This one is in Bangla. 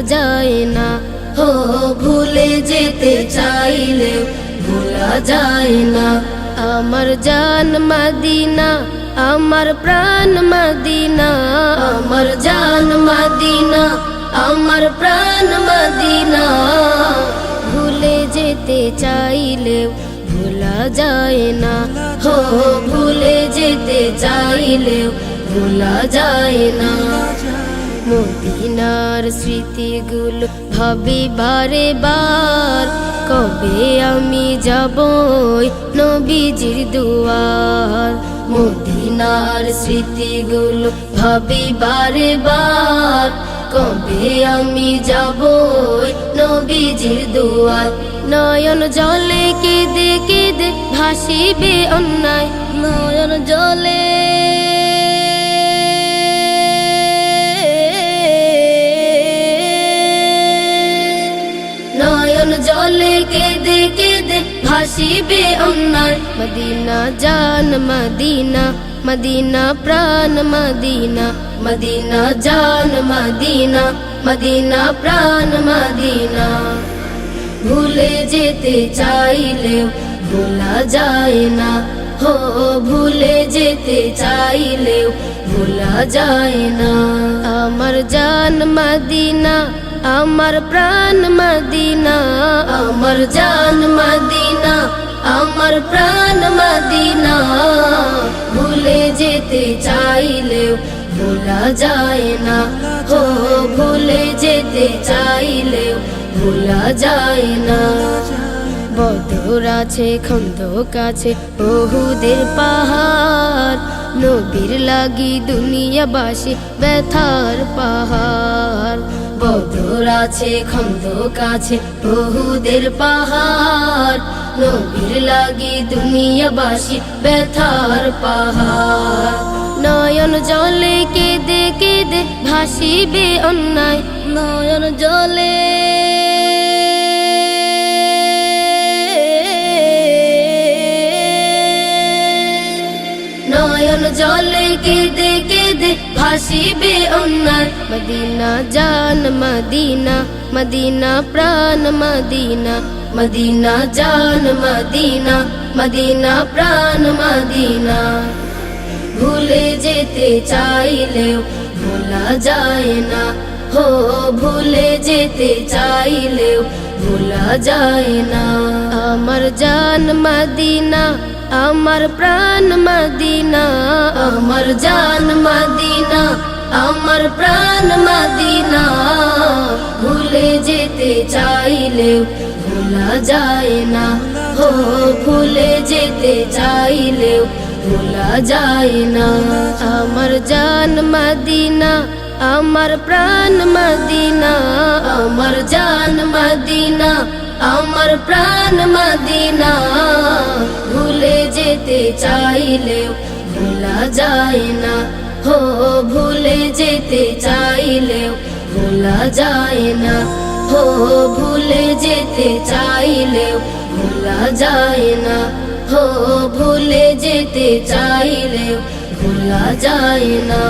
যায় না। হো ভুলে যেতে চাইলেও ভোলা যায় না। আমার জান মদিনা, আমার প্রাণ মদিনা, আমার জান মদিনা, আমার প্রাণ মদিনা। ভুলে যেতে চাইলেও ভোলা যায় না। হো ভুলে যেতে চাইলেও ভোলা যায় না। মদিনার স্মৃতিগুলো ভাবি বারে বার, কবে আমি যাব নবীজির দুয়ার। মদিনার স্মৃতিগুলো ভাবি বারে বার, কবে আমি যাব নবীজির দুয়ার। নয়ন জলে কেঁদে কেঁদে ভাসিবে অন্যায়, নয়ন জলে জলে কেঁদে কেঁদে ভাসিবে অন্যায়। মদিনা জান মদিনা, মদিনা প্রাণ মদিনা, মদিনা জান মদিনা, মদিনা প্রাণ মদিনা। ভুলে যেতে চাইলেও ভোলা যায় না। হো ভুলে যেতে চাইলেও ভোলা যায় না। আমার জান মদিনা, আমার প্রাণ মদিনা, আমার জান মদিনা, আমার প্রাণ মদিনা। ভুলে যেতে চাইলেও ভোলা যায় না। হো ভুলে যেতে চাইলেও ভোলা যায় না। বদর আছে খন্দক আছে উহুদের পাহাড়, নবীর লাগি দুনিয়াবাসী ব্যথার পাহাড়। বদর আছে খন্দক আছে উহুদের পাহাড়, নবীর লাগি দুনিয়াবাসী ব্যথার পাহাড়। নয়ন জলে কেঁদে কেঁদে ভাসিবে অন্যায়, নয়ন জলে নয়ন জলে কেঁদে কেঁদে ভাসিবে অন্যায়। মদিনা জান মদিনা, মদিনা প্রাণ মদিনা, মদিনা জান মদিনা, মদিনা প্রাণ মদিনা। ভুলে যেতে চাইলেও ভোলা যায় না। হো ভুলে যেতে চাইলেও ভোলা যায় না। আমার জান মদিনা, আমার প্রাণ মদিনা, আমার জান মদিনা, আমার প্রাণ মদিনা। ভুলে যেতে চাইলেও ভোলা যায় না। হো ভুলে যেতে চাইলেও ভোলা যায় না। আমার জান মদিনা, আমার প্রাণ মদিনা, আমার জান মদিনা, আমার প্রাণ মদিনা। ভুলে যেতে চাইলেও ভোলা যায় না। হো ভুলে যেতে চাইলেও ভোলা যায় না। হো ভুলে যেতে চাইলেও ভোলা যায় না। হো ভুলে যেতে চাইলেও ভোলা যায় না।